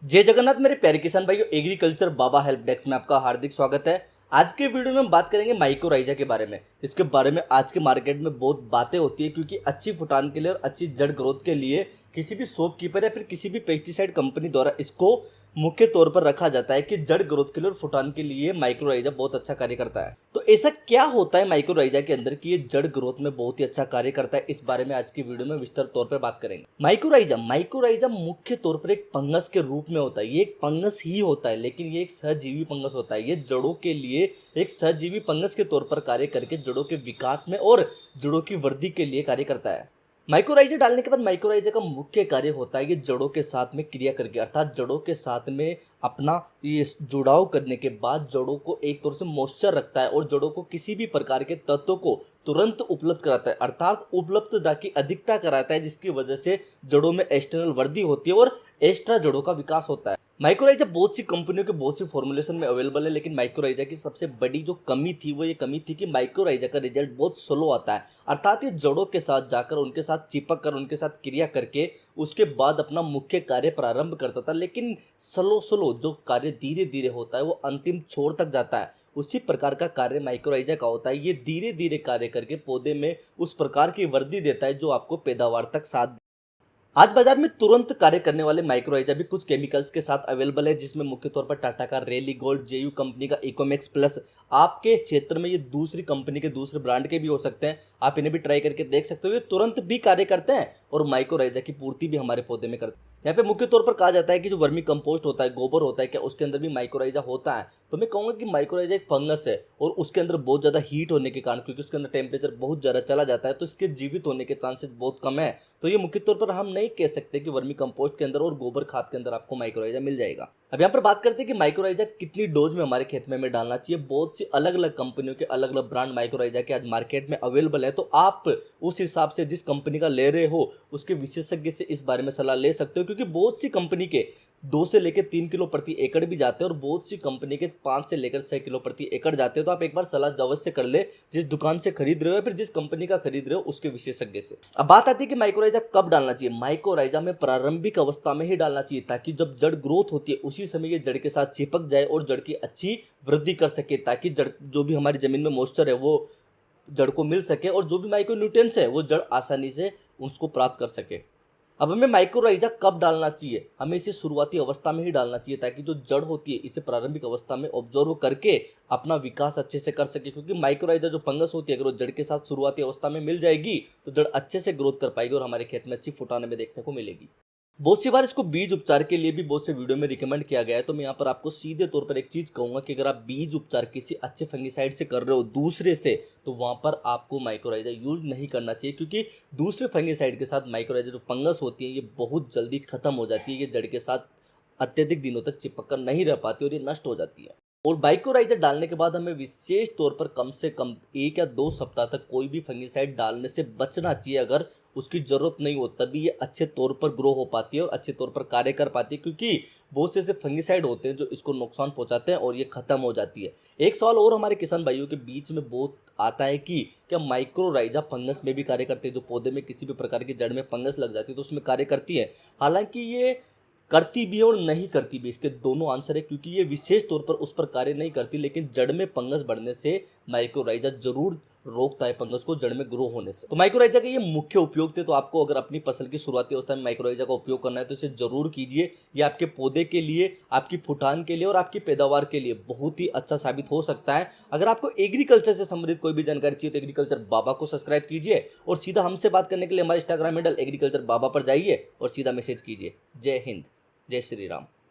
जय जगन्नाथ मेरे प्यारे किसान भाइयों, एग्रीकल्चर बाबा हेल्प डेस्क में आपका हार्दिक स्वागत है। आज के वीडियो में हम बात करेंगे माइक्रोराइजा के बारे में। इसके बारे में आज के मार्केट में बहुत बातें होती है क्योंकि अच्छी फुटान के लिए और अच्छी जड़ ग्रोथ के लिए किसी भी शॉपकीपर या फिर किसी भी पेस्टिसाइड कंपनी द्वारा इसको मुख्य तौर पर रखा जाता है कि जड़ ग्रोथ के लिए और फुटान के लिए माइक्रोराइजा बहुत अच्छा कार्य करता है। तो ऐसा क्या होता है माइक्रोराइजा के अंदर कि ये जड़ ग्रोथ में बहुत ही अच्छा कार्य करता है, इस बारे में आज की वीडियो में विस्तार तौर पर बात करेंगे। माइक्रोराइजा मुख्य तौर पर एक फंगस के रूप में होता है। ये एक फंगस ही होता है, लेकिन ये एक सहजीवी फंगस होता है। ये जड़ों के लिए एक सहजीवी फंगस के तौर पर कार्य करके जड़ों के विकास में और जड़ों की वृद्धि के लिए कार्य करता है। माइक्रोराइजा डालने के बाद माइक्रोराइजा का मुख्य कार्य होता है ये जड़ों के साथ में क्रिया करके, अर्थात जड़ों के साथ में अपना ये जुड़ाव करने के बाद जड़ों को एक तौर से मॉइस्चर रखता है और जड़ों को किसी भी प्रकार के तत्वों को तुरंत उपलब्ध कराता है, अर्थात उपलब्धता की अधिकता कराता है, जिसकी वजह से जड़ों में एक्सटर्नल वृद्धि होती है और एक्स्ट्रा जड़ों का विकास होता है। माइक्रोराइजा बहुत सी कंपनियों के बहुत सी फॉर्मुलेशन में अवेलेबल है, लेकिन माइक्रोराइजा की सबसे बड़ी जो कमी थी वो ये कमी थी कि माइक्रोराइजा का रिजल्ट बहुत स्लो आता है, अर्थात ये जड़ों के साथ जाकर उनके साथ चिपक कर उनके साथ क्रिया करके उसके बाद अपना मुख्य कार्य प्रारंभ करता था, लेकिन स्लो जो कार्य धीरे धीरे होता है वो अंतिम छोर तक जाता है। उसी प्रकार का कार्य माइक्रोराइजा का होता है। ये धीरे धीरे कार्य करके पौधे में उस प्रकार की वृद्धि देता है जो आपको पैदावार तक साथ। आज बाजार में तुरंत कार्य करने वाले माइक्रोराइजा भी कुछ केमिकल्स के साथ अवेलेबल है, जिसमें मुख्य तौर पर टाटा का रेली गोल्ड, जेयू कंपनी का इकोमैक्स प्लस, आपके क्षेत्र में ये दूसरी कंपनी के दूसरे ब्रांड के भी हो सकते हैं, आप इन्हें भी ट्राई करके देख सकते हो। ये तुरंत भी कार्य करते हैं और माइक्रोराइजा की पूर्ति भी हमारे पौधे में करते हैं। यहाँ पे मुख्य तौर पर कहा जाता है कि जो वर्मी कंपोस्ट होता है, गोबर होता है, क्या उसके अंदर भी माइक्रोराइजा होता है? तो मैं कहूँगा कि माइक्रोराइजा एक फंगस है और उसके अंदर बहुत ज़्यादा हीट होने के कारण, क्योंकि उसके अंदर टेम्परेचर बहुत ज़्यादा चला जाता है, तो इसके जीवित होने के चांसेस बहुत कम है। तो ये मुख्य तौर पर हम नहीं कह सकते कि वर्मी कंपोस्ट के अंदर और गोबर खाद के अंदर आपको माइक्रोराइजा मिल जाएगा। अब यहाँ पर बात करते हैं कि माइक्रोराइजा कितनी डोज में हमारे खेत में डालना चाहिए। बहुत सी अलग अलग कंपनियों के अलग अलग ब्रांड माइक्रोराइजा के आज मार्केट में अवेलेबल है, तो आप उस हिसाब से जिस कंपनी का ले रहे हो उसके विशेषज्ञ से इस बारे में सलाह ले सकते हो, क्योंकि बहुत सी कंपनी के 2 से लेकर 3 किलो प्रति एकड़ भी जाते हैं और बहुत सी कंपनी के 5 से लेकर 6 किलो प्रति एकड़ जाते हैं। तो आप एक बार सलाह अवश्य कर ले जिस दुकान से खरीद रहे हो या फिर जिस कंपनी का खरीद रहे हो उसके विशेषज्ञ से। अब बात आती है कि माइक्रोराइजा कब डालना चाहिए। माइक्रोराइजा में प्रारंभिक अवस्था में ही डालना चाहिए, ताकि जब जड़ ग्रोथ होती है उसी समय ये जड़ के साथ चिपक जाए और जड़ की अच्छी वृद्धि कर सके, ताकि जड़ जो भी हमारी जमीन में मॉइस्चर है वो जड़ को मिल सके और जो भी माइक्रोन्यूट्रिएंट्स है वो जड़ आसानी से उसको प्राप्त कर सके। अब हमें माइक्रोराइजा कब डालना चाहिए? हमें इसे शुरुआती अवस्था में ही डालना चाहिए, ताकि जो जड़ होती है इसे प्रारंभिक अवस्था में ऑब्जर्व करके अपना विकास अच्छे से कर सके, क्योंकि माइक्रोराइजा जो फंगस होती है अगर वो जड़ के साथ शुरुआती अवस्था में मिल जाएगी तो जड़ अच्छे से ग्रोथ कर पाएगी और हमारे खेत में अच्छी फुटान हमें देखने को मिलेगी। बहुत सी बार इसको बीज उपचार के लिए भी बहुत से वीडियो में रिकमेंड किया गया है, तो मैं यहाँ पर आपको सीधे तौर पर एक चीज कहूंगा कि अगर आप बीज उपचार किसी अच्छे फंगिसाइड से कर रहे हो दूसरे से, तो वहां पर आपको माइक्रोराइजा यूज नहीं करना चाहिए, क्योंकि दूसरे फंगिसाइड के साथ माइक्रोराइजा जो फंगस होती है ये बहुत जल्दी खत्म हो जाती है। ये जड़ के साथ अत्यधिक दिनों तक चिपक कर नहीं रह पाती और ये नष्ट हो जाती है। और माइक्रोराइजा डालने के बाद हमें विशेष तौर पर कम से कम 1 या 2 सप्ताह तक कोई भी फंगिसाइड डालने से बचना चाहिए। अगर उसकी जरूरत नहीं हो तभी ये अच्छे तौर पर ग्रो हो पाती है और अच्छे तौर पर कार्य कर पाती है, क्योंकि बहुत से ऐसे फंगिसाइड होते हैं जो इसको नुकसान पहुंचाते हैं और ये खत्म हो जाती है। एक सवाल और हमारे किसान भाइयों के बीच में बहुत आता है कि क्या माइक्रोराइजा फंगस में भी कार्य करते हैं? जो पौधे में किसी भी प्रकार की जड़ में फंगस लग जाती है तो उसमें कार्य करती है। हालांकि ये करती भी है और नहीं करती भी, इसके दोनों आंसर है, क्योंकि ये विशेष तौर पर उस पर कार्य नहीं करती, लेकिन जड़ में फंगस बढ़ने से माइक्रोराइजा जरूर रोकता है फंगस को जड़ में ग्रो होने से। तो माइक्रोराइजा के ये मुख्य उपयोग थे। तो आपको अगर अपनी फसल की शुरुआती अवस्था में माइक्रोराइजा का उपयोग करना है तो इसे जरूर कीजिए। ये आपके पौधे के लिए, आपकी फुटान के लिए और आपकी पैदावार के लिए बहुत ही अच्छा साबित हो सकता है। अगर आपको एग्रीकल्चर से संबंधित कोई भी जानकारी चाहिए तो एग्रीकल्चर बाबा को सब्सक्राइब कीजिए और सीधा हमसे बात करने के लिए हमारे इंस्टाग्राम हैंडल एग्रीकल्चर बाबा पर जाइए और सीधा मैसेज कीजिए। जय हिंद, जय श्री राम।